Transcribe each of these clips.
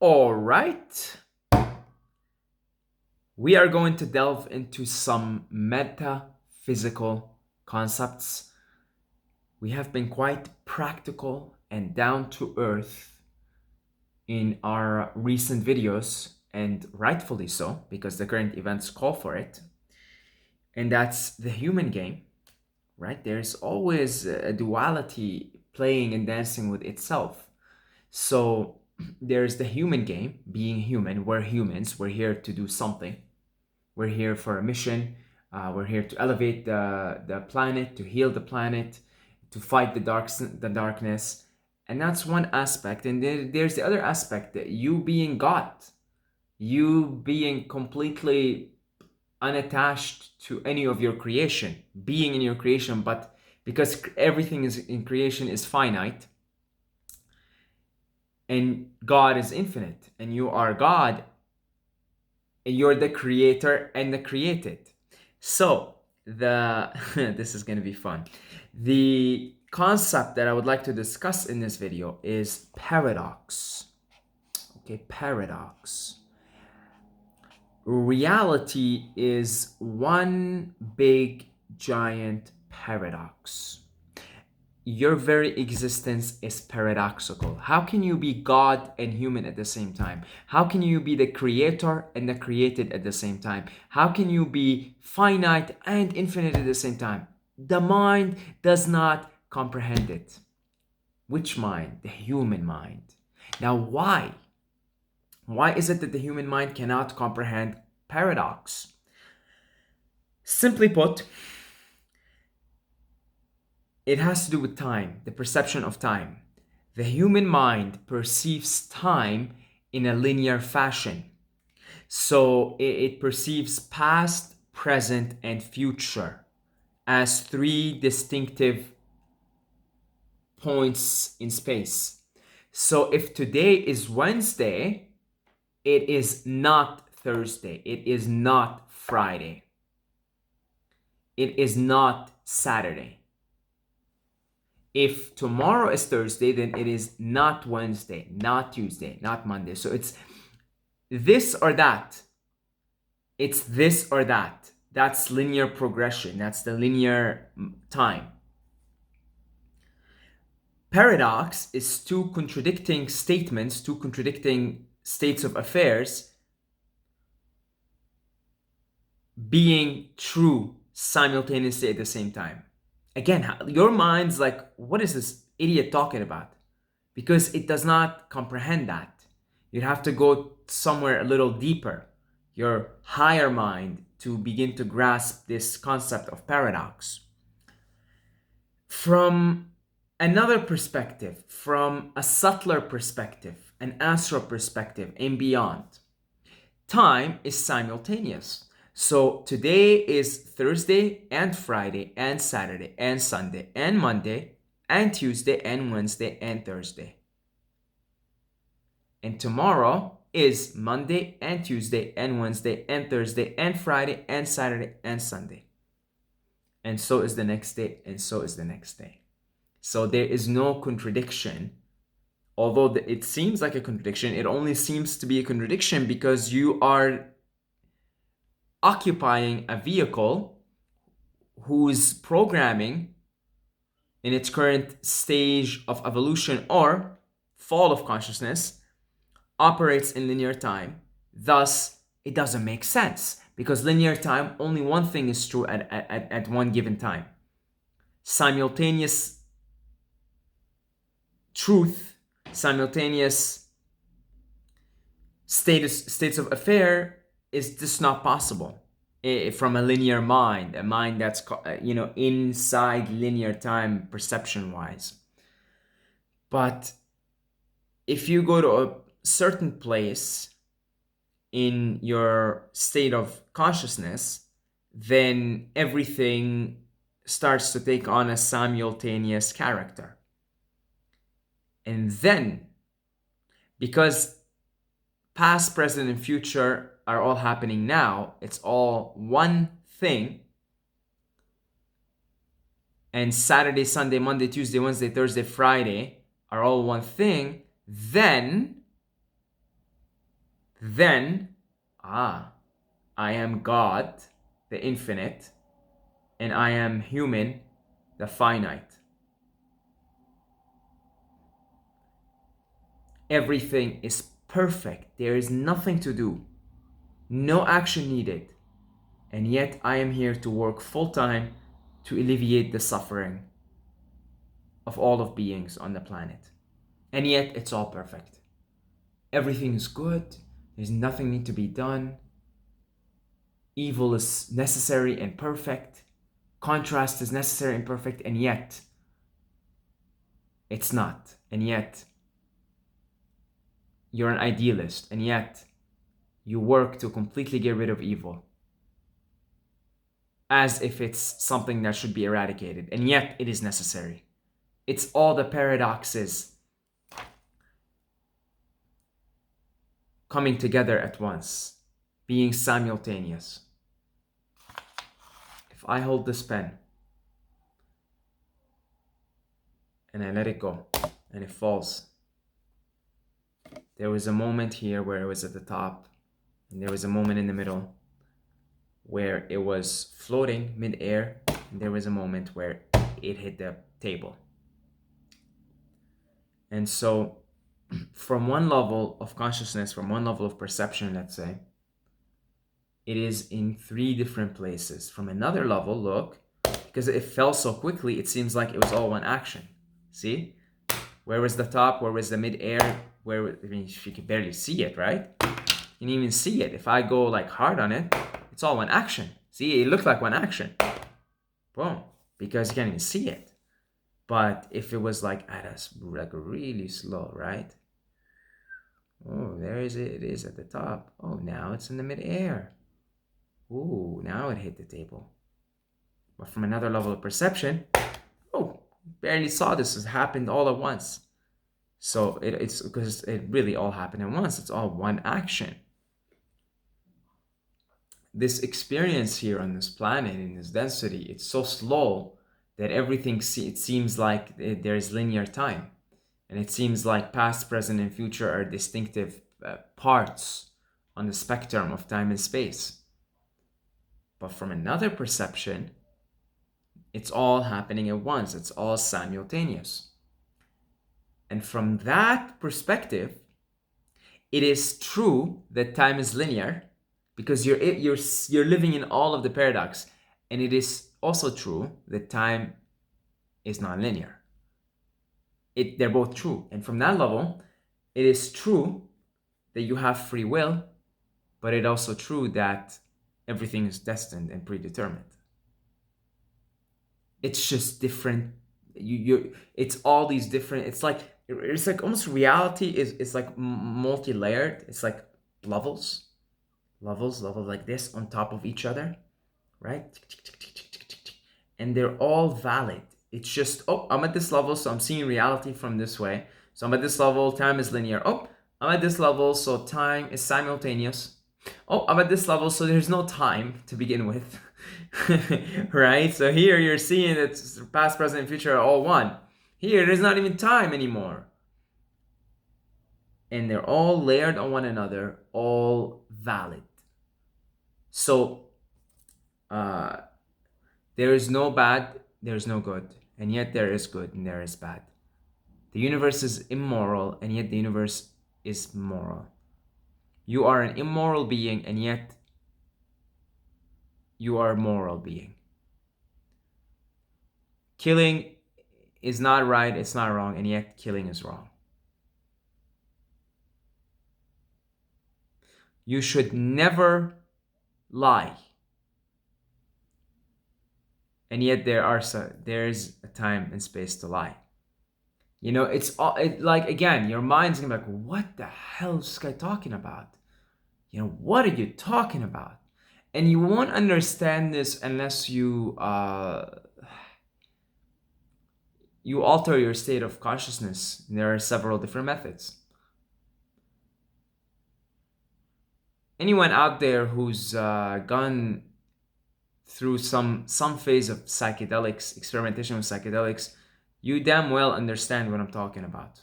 All right. We are going to delve into some metaphysical concepts. We have been quite practical and down to earth in our recent videos, and rightfully so, because the current events call for it. And that's the human game, right? There's always a duality playing and dancing with itself. So there's the human game, being human. We're humans. We're here to do something. We're here for a mission. We're here to elevate the planet, to heal the planet, to fight the darkness. And that's one aspect. And then there's the other aspect, that you being God, you being completely unattached to any of your creation, being in your creation, but because everything is in creation is finite, and God is infinite, and you are God, and you're the creator and the created. So the this is going to be fun. The concept that I would like to discuss in this video is paradox. Okay, paradox. Reality is one big giant paradox. Your very existence is paradoxical. How can you be God and human at the same time? How can you be the creator and the created at the same time? How can you be finite and infinite at the same time? The mind does not comprehend it. Which mind? The human mind. Now, why? Why is it that the human mind cannot comprehend paradox? Simply put, it has to do with time, the perception of time. The human mind perceives time in a linear fashion. So it perceives past, present, and future as three distinctive points in space. So if today is Wednesday, it is not Thursday. It is not Friday. It is not Saturday. If tomorrow is Thursday, then it is not Wednesday, not Tuesday, not Monday. So it's this or that. It's this or that. That's linear progression. That's the linear time. Paradox is two contradicting statements, two contradicting states of affairs being true simultaneously at the same time. Again, your mind's like, what is this idiot talking about? Because it does not comprehend that. You'd have to go somewhere a little deeper, your higher mind, to begin to grasp this concept of paradox. From another perspective, from a subtler perspective, an astral perspective, and beyond, time is simultaneous. So today is Thursday and Friday and Saturday and Sunday and Monday and Tuesday and Wednesday and Thursday. And tomorrow is Monday and Tuesday and Wednesday and Thursday and Friday and Saturday and Sunday. And so is the next day, and so is the next day. So there is no contradiction. Although it seems like a contradiction, it only seems to be a contradiction because you are occupying a vehicle whose programming in its current stage of evolution or fall of consciousness operates in linear time. Thus, it doesn't make sense because linear time, only one thing is true at one given time. Simultaneous truth, simultaneous states of affair is just not possible from a linear mind, a mind that's inside linear time perception wise. But if you go to a certain place in your state of consciousness, then everything starts to take on a simultaneous character. And then, because past, present, and future are all happening now, it's all one thing. And Saturday, Sunday, Monday, Tuesday, Wednesday, Thursday, Friday are all one thing. Then then, I am God, the infinite, and I am human, the finite. Everything is perfect. There is nothing to do, no action needed. And yet I am here to work full time to alleviate the suffering of all of beings on the planet. And yet it's all perfect. Everything is good. There's nothing need to be done. Evil is necessary and perfect. Contrast is necessary and perfect, and yet it's not. And yet you're an idealist, and yet you work to completely get rid of evil as if it's something that should be eradicated, and yet it is necessary. It's all the paradoxes coming together at once, being simultaneous. If I hold this pen and I let it go and it falls, there was a moment here where it was at the top, and there was a moment in the middle where it was floating mid-air, and there was a moment where it hit the table. And so from one level of consciousness, from one level of perception, let's say, it is in 3 different places. From another level, look, because it fell so quickly, it seems like it was all one action. See? Where was the top? Where was the mid-air? I mean, you could barely see it, right? You can even see it. If I go like hard on it, it's all one action. See, it looked like one action. Boom. Because you can't even see it. But if it was like at us, like really slow, right? Oh, there it is at the top. Oh, now it's in the mid-air. Ooh, now it hit the table. But from another level of perception, oh, barely saw this. It happened all at once. So it's because it really all happened at once. It's all one action. This experience here on this planet, in this density, it's so slow that everything, it seems like there's linear time. And it seems like past, present, and future are distinctive parts on the spectrum of time and space. But from another perception, it's all happening at once. It's all simultaneous. And from that perspective, it is true that time is linear because you're living in all of the paradox. And it is also true that time is non-linear. They're both true. And from that level, it is true that you have free will, but it's also true that everything is destined and predetermined. It's just different. It's all these different. It's like almost reality is like multi-layered. It's like levels like this on top of each other, right? And they're all valid. It's just, oh, I'm at this level, so I'm seeing reality from this way. So I'm at this level, time is linear. Oh, I'm at this level, so time is simultaneous. Oh, I'm at this level, so there's no time to begin with. Right? So here you're seeing that past, present, and future are all one. Here, there's not even time anymore. And they're all layered on one another, all valid. So, there is no bad, there's no good. And yet there is good and there is bad. The universe is immoral, and yet the universe is moral. You are an immoral being, and yet you are a moral being. Killing is not right, it's not wrong, and yet killing is wrong. You should never lie. And yet there's a time and space to lie. You know, it's all like, again, your mind's gonna be like, what the hell is this guy talking about? You know, what are you talking about? And you won't understand this unless you alter your state of consciousness. There are several different methods. Anyone out there who's gone through some phase of psychedelics, experimentation with psychedelics, you damn well understand what I'm talking about.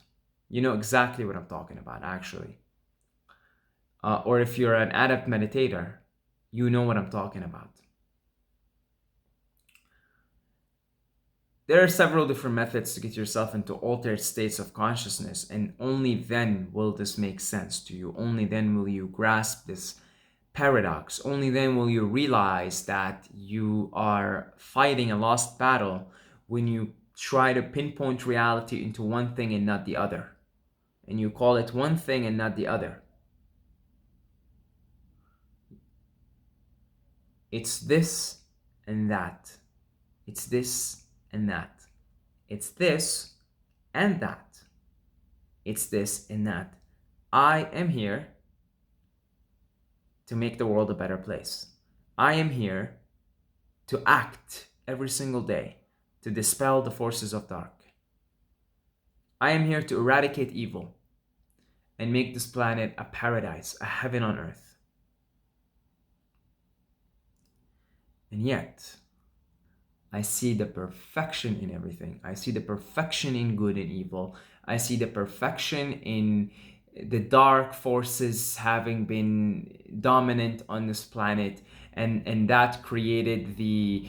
You know exactly what I'm talking about, actually. or if you're an adept meditator, you know what I'm talking about. There are several different methods to get yourself into altered states of consciousness, and only then will this make sense to you. Only then will you grasp this paradox. Only then will you realize that you are fighting a lost battle when you try to pinpoint reality into one thing and not the other. And you call it one thing and not the other. It's this and that. It's this and that. It's this and that. It's this and that. I am here to make the world a better place. I am here to act every single day to dispel the forces of dark. I am here to eradicate evil and make this planet a paradise, a heaven on earth. And yet, I see the perfection in everything. I see the perfection in good and evil. I see the perfection in the dark forces having been dominant on this planet, and that created the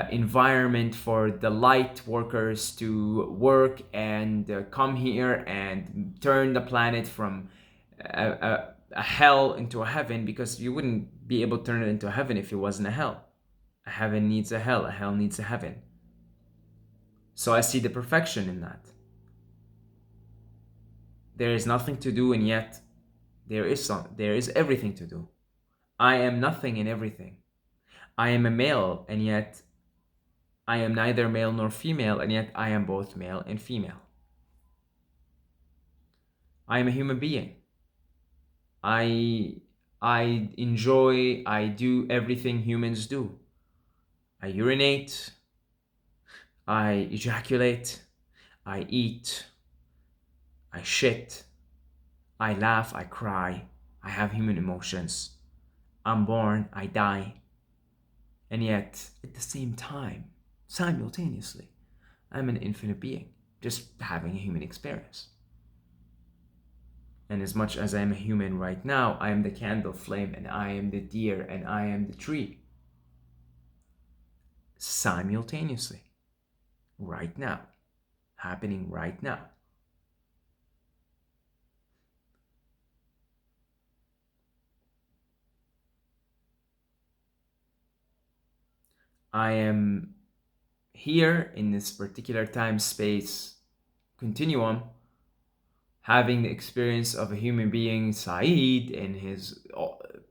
environment for the light workers to work and come here and turn the planet from a hell into a heaven, because you wouldn't be able to turn it into a heaven if it wasn't a hell. A heaven needs a hell needs a heaven. So I see the perfection in that. There is nothing to do, and yet there is everything to do. I am nothing and everything. I am a male, and yet I am neither male nor female, and yet I am both male and female. I am a human being. I enjoy, I do everything humans do. I urinate, I ejaculate, I eat, I shit, I laugh, I cry, I have human emotions. I'm born, I die. And yet, at the same time, simultaneously, I'm an infinite being, just having a human experience. And as much as I am a human right now, I am the candle flame, and I am the deer, and I am the tree. Simultaneously, right now, happening right now. I am here in this particular time-space continuum, having the experience of a human being, Saeed, and his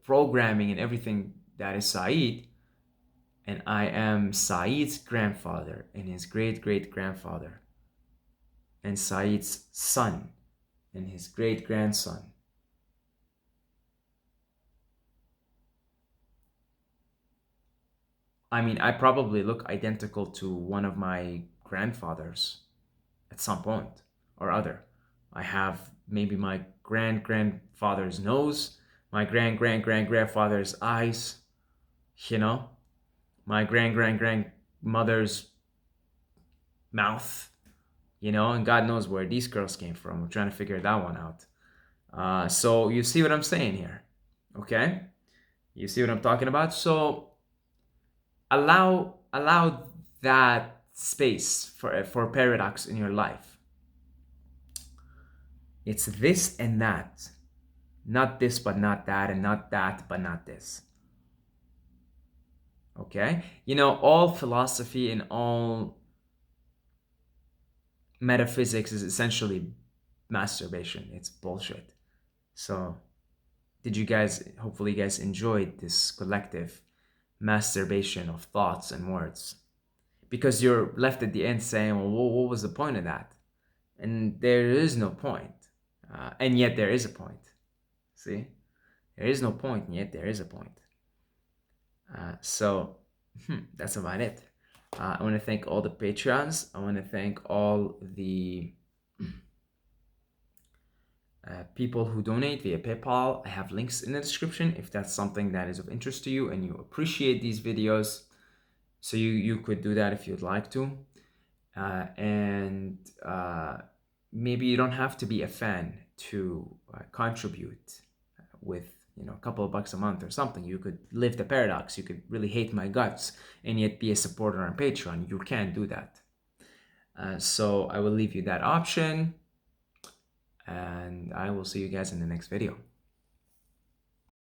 programming and everything that is Saeed. And I am Saeed's grandfather and his great-great-grandfather, and Saeed's son and his great-grandson. I mean, I probably look identical to one of my grandfathers at some point or other. I have maybe my grandfather's nose, my grandfather's eyes, you know, my grandmother's mouth, you know, and God knows where these girls came from. I'm trying to figure that one out. So you see what I'm saying here, okay? You see what I'm talking about? So allow that space for paradox in your life. It's this and that, not this but not that, and not that but not this. Okay? You know, all philosophy and all metaphysics is essentially masturbation. It's bullshit. So hopefully you guys enjoyed this collective masturbation of thoughts and words, because you're left at the end saying, well, what was the point of that? And there is no point. And yet there is a point. See? There is no point, and yet there is a point. So that's about it. I want to thank all the Patreons. I want to thank all the people who donate via PayPal. I have links in the description if that's something that is of interest to you and you appreciate these videos. So you could do that if you'd like to. And maybe you don't have to be a fan to contribute with you know, a couple of bucks a month or something. You could live the paradox. You could really hate my guts and yet be a supporter on Patreon. You can't do that. So I will leave you that option, and I will see you guys in the next video.